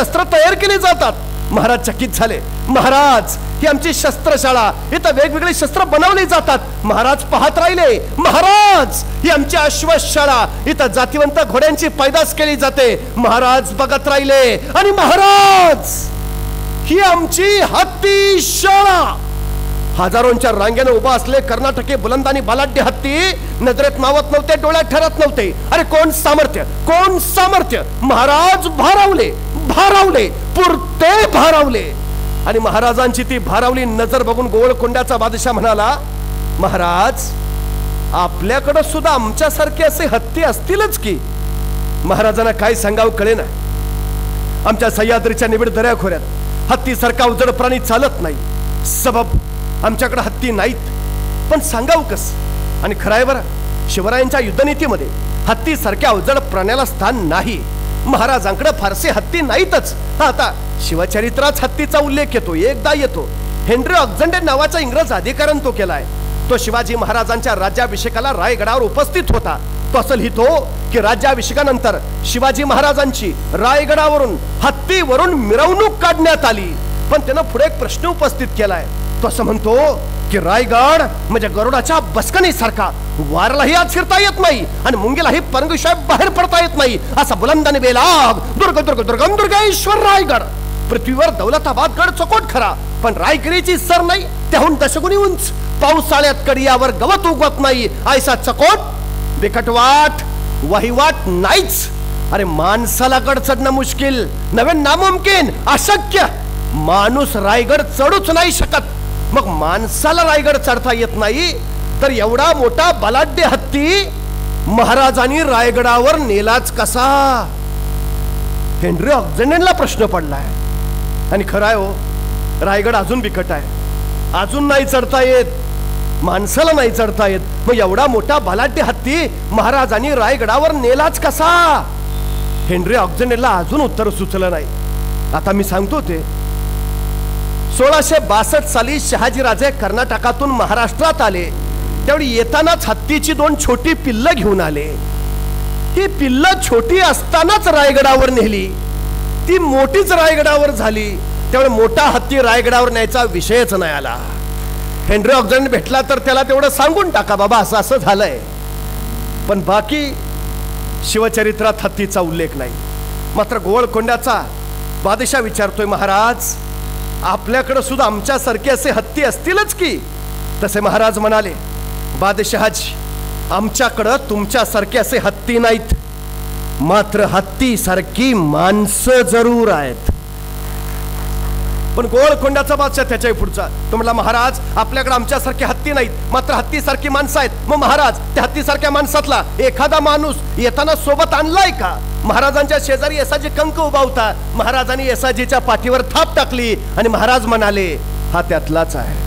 शस्त्र तयार केली जातात. महाराज चकित झाले. महाराज ही आमची शस्त्रशाळा, इथं वेगवेगळी शस्त्र बनवली जातात. महाराज पाहत राहिले. महाराज ही आमची अश्वशाळा, इथं जातिवंत घोड्यांची पैदास केली जाते. महाराज बघत राहिले. आणि महाराज ही आमची हत्ती शाळा, हजारोंच्या रांगेने उभा असले कर्नाटकी बुलंद आणि बलाढ्य हत्ती नजरेत मावत नव्हते, डोळ्यात ठरत नव्हते. अरे कोण सामर्थ्य, कोण सामर्थ्य. महाराज भारावले, भारावले, पुरते भारावले. आणि महाराजांची ती भारावली नजर बघून गोवळकोंड्याचा बादशाह म्हणाला, महाराज आपल्याकडे सुद्धा आमच्यासारखे असे हत्ती असतीलच की. महाराजांना काय सांगावं कळेना. आमच्या सह्याद्रीच्या निबिड दऱ्याखोऱ्यात हत्तीसारखा उजड प्राणी चालत नाही. सबब आमच्याकडे हत्ती नाहीत. पण सांगाव कस. आणि खराय बरं, शिवरायांच्या युद्धनीतीमध्ये हत्ती सारख्या अवजड प्राण्याला स्थान नाही. महाराजांकडे फारसे हत्ती नाहीतच. आता शिवचरित्रात हत्तीचा उल्लेख येतो, एकदा येतो. हेनरी ऑक्झंडे नावाचा इंग्रज अधिकाऱ्याने तो केलाय. तो शिवाजी महाराजांच्या राज्याभिषेकाला रायगडावर उपस्थित होता. तो असं लिहितो की राज्याभिषेकानंतर शिवाजी महाराजांची रायगडावरून हत्तीवरून मिरवणूक काढण्यात आली. पण त्यानं पुढे एक प्रश्न उपस्थित केलाय. तो असं म्हणतो की रायगड म्हणजे गरुडाच्या बसकणीसारखा, वारलाही आत फिरता येत नाही आणि मुंगीलाही परंगुशिवाय बाहेर पडता येत नाही. असा बुलंद आणि बेलाग दुर्ग दुर्ग दुर्गम दुर्गेश्वर रायगड. पृथ्वीवर दौलताबाद गड चकोट खरा, पण रायगिरीची सर नाही, त्याहून दशगुणी उंच. पावसाळ्यात कडियावर गवत उगवत नाही, ऐसा चकोट बिकटवाट वहिवाट नाहीच. अरे माणसाला गड चढणं मुश्किल नव्हे, नामुमकिन, अशक्य. माणूस रायगड चढूच नाही शकत. मग माणसाला रायगड चढता येत नाही तर एवढा मोठा बलाढ्य हत्ती महाराजांनी रायगडावर नेलाच कसा. हेनरी ऑक्झंडेला प्रश्न पडलाय. आणि खराय हो, रायगड अजून बिकट आहे, अजून नाही चढता येत, माणसाला नाही चढता येत. मग एवढा मोठा बलाढ्य हत्ती महाराजांनी रायगडावर नेलाच कसा. हेनरी ऑक्झंडेला अजून उत्तर सुचलं नाही. आता मी सांगतो ते. 1662 साली शहाजीराजे कर्नाटकातून महाराष्ट्रात आले. त्यावेळी येतानाच हत्तीची 2 छोटी पिल्ल घेऊन आले. ही पिल्ल छोटी असतानाच रायगडावर नेली, ती मोठीच रायगडावर झाली. त्यावेळी मोठा हत्ती रायगडावर न्यायचा विषयच नाही आला. हेनरी ऑक्झंडे भेटला तर त्याला तेवढं सांगून टाका, बाबा असं असं झालंय. पण बाकी शिवचरित्रात हत्तीचा उल्लेख नाही. मात्र गोवळकोंड्याचा बादशाह विचारतोय, महाराज आपल्याकडे सुद्धा आमच्यासारखे असे हत्ती असतीलच की. तसे महाराज म्हणाले, बादशहाजी आमच्याकडं तुमच्यासारखे असे हत्ती नाहीत, मात्र हत्ती सारखी माणसं जरूर आहेत. पण गोवळकोंड्याचा बादशाह त्याच्या पुढचा तो म्हणला, महाराज आपल्याकडे आमच्यासारखे हत्ती नाहीत, मात्र हत्ती सारखी माणसं आहेत. मग महाराज त्या हत्ती सारख्या माणसातला एखादा माणूस येताना सोबत आणलाय का. महाराजांच्या शेजारी येसाजी कंक उभा होता. महाराजांनी येसाजीच्या पाठीवर थाप टाकली आणि महाराज म्हणाले, हा त्यातलाच आहे.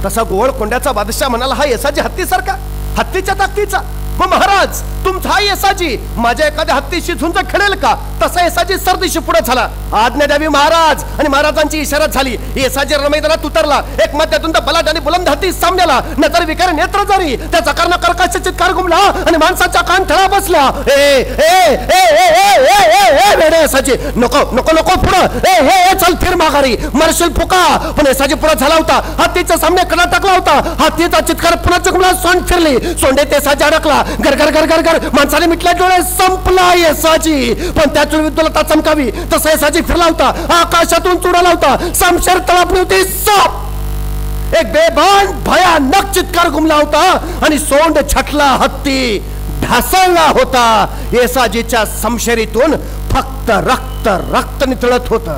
तसा गोवळकोंड्याचा बादशाह म्हणाला, हा येसाजी हत्तीसारखा, हत्तीच्या ताकदीचा. मग महाराज तुमचा हा येसाजी माझ्या एखाद्या हत्तीशी झुंज खेळेल का. तसा येसाजी सरदिशी पुढे झाला. आज्ञा द्यावी महाराज. आणि महाराजांची इशारा झाली. येसाजी रणमैदानात उतरला. एक मध्यातून बलाढ्य आणि बुलंद हत्ती सामन्याला. नजर विकार नेत्र जारी. त्याचा कर्ण कर्कश चित्कार घुमला आणि माणसाच्या कान ठळा बसल्या. ए ए ए ए ए वेडे येसाजी, नको नको नको पुढं. ए हे चल फिर माघारी, मरशील फुका. पण येसाजी पुढे झाला होता. हत्तीचा सामने कडा टाकला होता. हत्तीचा चित्कार पुन्हा चुकला. सोंड फिरली. सोंडेत येसाजी अडकला. घर घर घर घर घर माणसाने मिटल्या डोळे. संपला येसाजी. पण त्या विद्युलता चमकावी तसा येसाजी फिरला होता. आकाशातून चुडाला होता. समशेर तळपली होती. साप एक बेभान भयानक चित्कार घुमला होता आणि सोंड छटला. हत्ती ढासळला होता. येसाजीच्या समशेरीतून फक्त रक्त रक्त नितळत होत.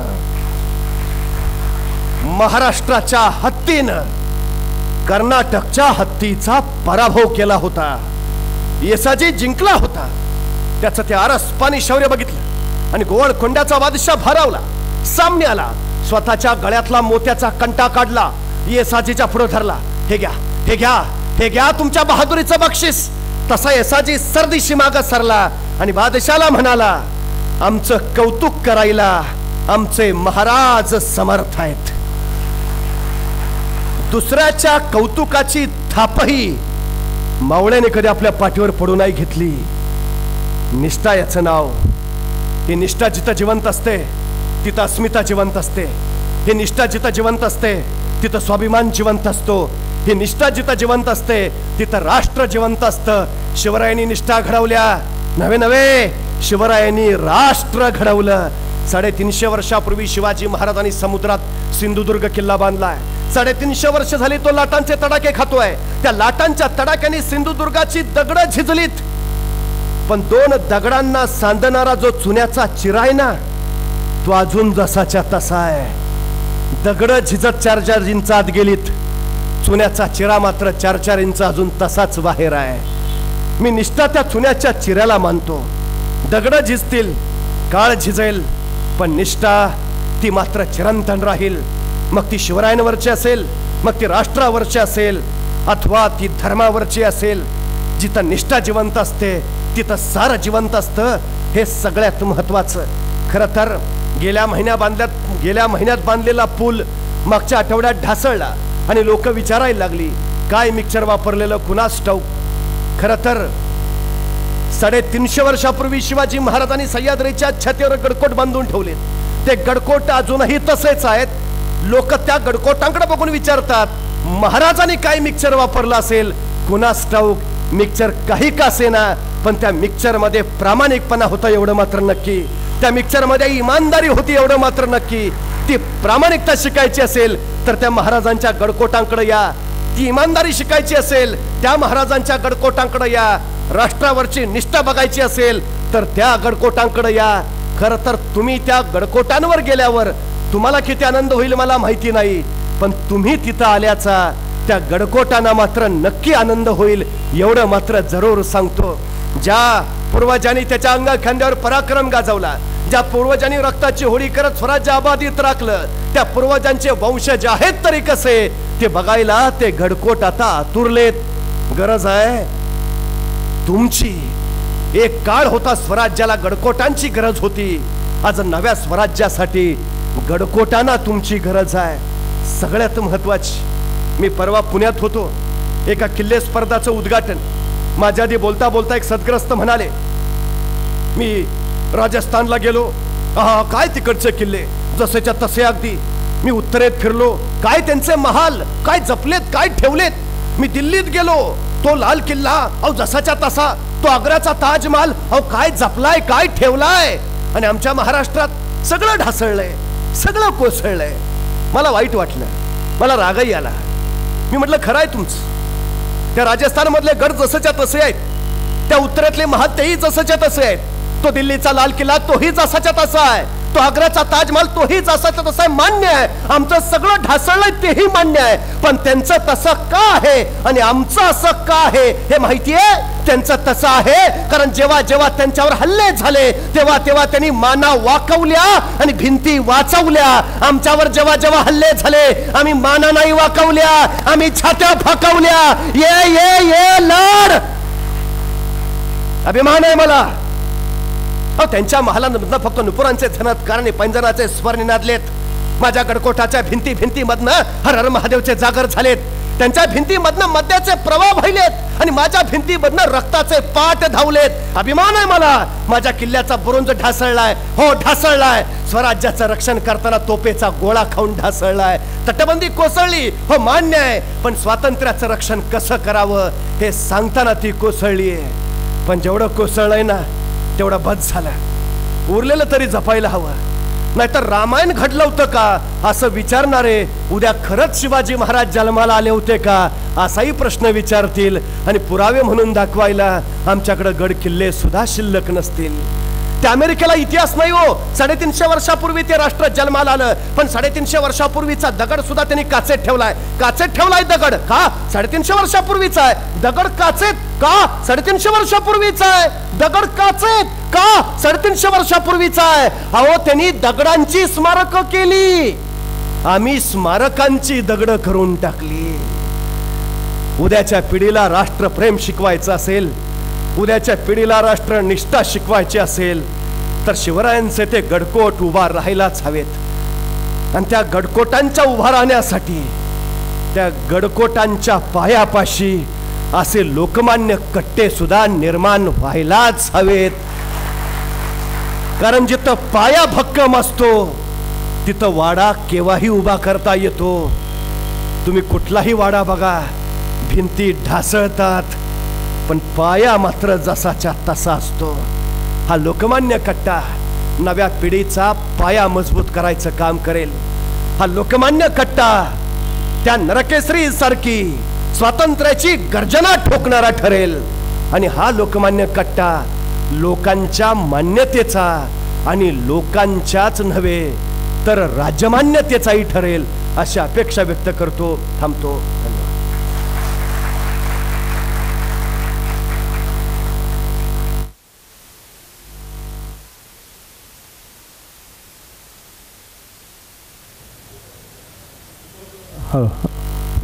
महाराष्ट्राच्या हत्तीनं कर्नाटकच्या हत्तीचा पराभव केला होता. येसाजी जिंकला होता. त्याचं ते आरसपानी शौर्य बघितलं आणि गोवळकोंड्याचा बादशाह भारावला. सामने आला. स्वतःच्या गळ्यातला मोत्याचा कंटा काढला. येसाजीच्या पुढे धरला. हे घ्या हे घ्या हे घ्या तुमच्या बहादुरीचं बक्षीस. तसा येसाजी सरदिशी माग सरला आणि बादशाहला म्हणाला, आमचं कौतुक करायला आमचे महाराज समर्थ आहेत. दुसऱ्याच्या कौतुकाची थापही मावळ्याने कधी आपल्या पाठीवर पडू नाही घेतली. निष्ठा याचं नाव. ही निष्ठा जिथं जिवंत असते तिथं अस्मिता जिवंत असते. ही निष्ठा जिथं जिवंत असते तिथं स्वाभिमान जिवंत असतो. ही निष्ठा जिथं जिवंत असते तिथं राष्ट्र जिवंत असतं. शिवरायांनी निष्ठा घडवल्या नव्हे नव्हे, शिवरायांनी राष्ट्र घडवलं. 350 वर्षापूर्वी शिवाजी महाराजांनी समुद्रात सिंधुदुर्ग किल्ला बांधलाय. 350 वर्ष झाली तो लाटांचे तडाखे खातोय. त्या लाटांच्या तडाख्याने सिंधुदुर्गाची दगड झिजलीत, पण 2 दगडांना सांधणारा जो चुन्याचा चिरा आहे ना, तो अजून जसाच्या तसा आहे. दगड झिजत 4-4 इंच आत गेलीत, चुन्याचा चिरा मात्र 4-4 इंच अजून तसाच बाहेर आहे. मी निष्ठा त्या चुन्याच्या चिऱ्याला मानतो. दगड झिजतील, काळ झिजेल, पण निष्ठा ती मात्र चिरंतन राहील. मग ती शिवरायांवरची असेल, मग ती राष्ट्रावरची असेल, अथवा ती धर्मावरची असेल. जिथं निष्ठा जिवंत असते तिथं सारं जिवंत असतं. हे सगळ्यात महत्वाचं. खरं तर गेल्या महिन्यात बांधलेला पूल मागच्या आठवड्यात ढासळला आणि लोक विचारायला लागली, काय मिक्सर वापरलेलं कुणास ठाऊक. खरं तर 350 वर्षापूर्वी शिवाजी महाराजांनी सह्याद्रीच्या छातीवर गडकोट बांधून ठेवलेत. ते गडकोट अजूनही तसेच आहेत. लोक त्या गडकोटांकडे बघून विचारतात, महाराजांनी काय मिक्सर वापरलं असेल कुणास ठाऊक. मिक्सर काही का असेना, पण त्या मिक्सर मध्ये प्रामाणिकपणा होता एवढं मात्र नक्की. त्या मिक्सर मध्ये इमानदारी होती एवढं मात्र नक्की. ती प्रामाणिकता शिकायची असेल तर त्या महाराजांच्या गडकोटांकडे या. ती इमानदारी शिकायची असेल त्या महाराजांच्या गडकोटांकडे या. राष्ट्रावरची निष्ठा बघायची असेल तर त्या गडकोटांकडे या. खरं तर तुम्ही त्या गडकोटांवर गेल्यावर तुम्हाला किती आनंद होईल मला माहिती नाही, पण तुम्ही तिथं आल्याचा त्या गडकोटांना मात्र नक्की आनंद होईल एवढं मात्र जरूर सांगतो. ज्या पूर्वजांनी त्याच्या अंगा खांद्यावर पराक्रम गाजवला, ज्या पूर्वजांनी रक्ताची होळी करत स्वराज्य अबाधित राखलं, त्या पूर्वजांचे वंशज आहेत तरी कसे ते बघायला ते गडकोट आता आतुरलेत. गरज आहे तुमची. एक काळ होता स्वराज्याला गडकोटांची गरज होती. आज नव्या स्वराज्यासाठी गडकोटांना तुमची गरज आहे. सगळ्यात महत्वाची, मी परवा पुण्यात होतो. एका किल्ले स्पर्धाचं उद्घाटन. माझ्या आधी बोलता बोलता एक सद्ग्रस्त म्हणाले, मी राजस्थानला गेलो, काय तिकडचे किल्ले जसेच्या तसे अगदी. मी उत्तरेत फिरलो, काय त्यांचे महाल, काय जपलेत, काय ठेवलेत. मी दिल्लीत गेलो, तो लाल किल्ला अहो जसाच्या तसा, तो आग्र्याचा ताजमहाल अहो काय जपलाय, काय ठेवलाय. आणि आमच्या महाराष्ट्रात सगळं ढासळलंय, सगळं कोसळलंय. मला वाईट वाटलं, मला रागही आला. मी म्हटलं खरं आहे तुमचं. त्या राजस्थान मधले गड जसंच्या तसे आहेत, त्या उत्तरेतले महाल तेही जसंच्या तसे आहेत. तो दिल्लीचा लाल किल्ला तोही जसाच्या तसा आहे, तो आग्र्याचा ताजमहाल तोही जसाच्या तसा आहे. मान्य आहे, आमचं सगळं ढासळलंय तेही मान्य आहे. पण त्यांचं तसं का आहे आणि आमचं असं का आहे हे माहितीये. त्यांचं तसं आहे कारण जेव्हा जेव्हा त्यांच्यावर हल्ले झाले तेव्हा तेव्हा त्यांनी माना वाकवल्या आणि भिंती वाचवल्या. आमच्यावर जेव्हा जेव्हा हल्ले झाले आम्ही माना नाही वाकवल्या, आम्ही छात्या फाकवल्या. ये ये ये लढ, अभिमान आहे मला. त्यांच्या महालांमधनं फक्त नुपुरांचे झनत्कार आणि पैंजनाचे स्वर निनादलेत. माझ्या गडकोटाच्या भिंती मधनं हर हर महादेवचे जागर झालेत. त्यांच्या भिंतीमधनं मद्याचे प्रवाह वाहिलेत आणि माझ्या भिंतीमधनं रक्ताचे पाट धावलेत. अभिमान आहे मला. माझ्या किल्ल्याचा बुरुंज ढासळलाय, हो ढासळलाय. स्वराज्याचं रक्षण करताना तोपेचा गोळा खाऊन ढासळलाय. तटबंदी कोसळली, हो मान्य आहे. पण स्वातंत्र्याचं रक्षण कसं करावं हे सांगताना ती कोसळलीये. पण जेवढं कोसळलंय ना तेवढं बस झालं. उरलेलं तरी जपायला हवं. नाहीतर रामायण घडलं होतं का असं विचारणारे उद्या खरंच शिवाजी महाराज जन्माला आले होते का असाही प्रश्न विचारतील. आणि पुरावे म्हणून दाखवायला आमच्याकडे गड किल्ले सुद्धा शिल्लक नसतील. त्या अमेरिकेला इतिहास नाही हो. 350 वर्षापूर्वी ते राष्ट्र जन्माला आलं, पण 350 वर्षापूर्वीचा दगड सुद्धा त्यांनी काचेत ठेवलाय. काचेत ठेवलाय दगड का? 350 वर्षापूर्वीचा आहे दगड. काचेत का? 350 वर्षापूर्वीचा आहे दगड. काचेत का? 350 वर्षापूर्वीचा आहे. अहो त्यांनी दगडांची स्मारक केली, आम्ही स्मारकांची दगड करून टाकली. उद्याच्या पिढीला राष्ट्रप्रेम शिकवायचं असेल, उद्याच्या पिढीला राष्ट्रनिष्ठा शिकवायची असेल तर शिवरायांचे ते गडकोट उभा राहायलाच हवेत. आणि त्या गडकोटांच्या उभा राहण्यासाठी त्या गडकोटांच्या पायापाशी असे लोकमान्य कट्टे सुद्धा निर्माण व्हायलाच हवेत. कारण जिथं पाया भक्कम असतो तिथं वाडा केव्हाही उभा करता येतो. तुम्ही कुठलाही वाडा बघा, भिंती ढासळतात पण पाया मात्र जसाच्या तसा असतो. हा लोकमान्य कट्टा नव्या पिढीचा पाया मजबूत करायचं काम करेल. हा लोकमान्य कट्टा त्या नरकेसरी सारखी स्वातंत्र्याची गर्जना ठोकणारा ठरेल. आणि हा लोकमान्य कट्टा लोकांच्या मान्यतेचा आणि लोकांच्याच नव्हे तर राज्यमान्यतेचाही ठरेल अशी अपेक्षा व्यक्त करतो. थांबतो.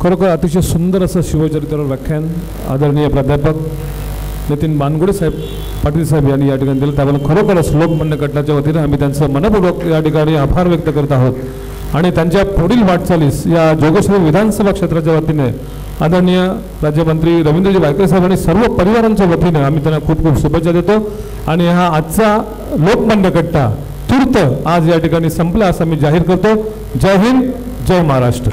खरोखर अतिशय सुंदर असं शिवचरित्रावर व्याख्यान आदरणीय प्राध्यापक नितीन बानगुडे साहेब पाटील साहेब यांनी या ठिकाणी दिलं. त्यामुळे खरोखरच लोकमान्य कट्टाच्या वतीने आम्ही त्यांचं मनपूर्वक या ठिकाणी आभार व्यक्त करत आहोत. आणि त्यांच्या पुढील वाटचालीस या जोगेश्वरी विधानसभा क्षेत्राच्या वतीने आदरणीय राज्यमंत्री रवींद्रजी वायकर साहेब आणि सर्व परिवारांच्या वतीने आम्ही त्यांना खूप खूप शुभेच्छा देतो. आणि हा आजचा लोकमान्य कट्टा तूर्त आज या ठिकाणी संपला असं मी जाहीर करतो. जय हिंद, जय महाराष्ट्र.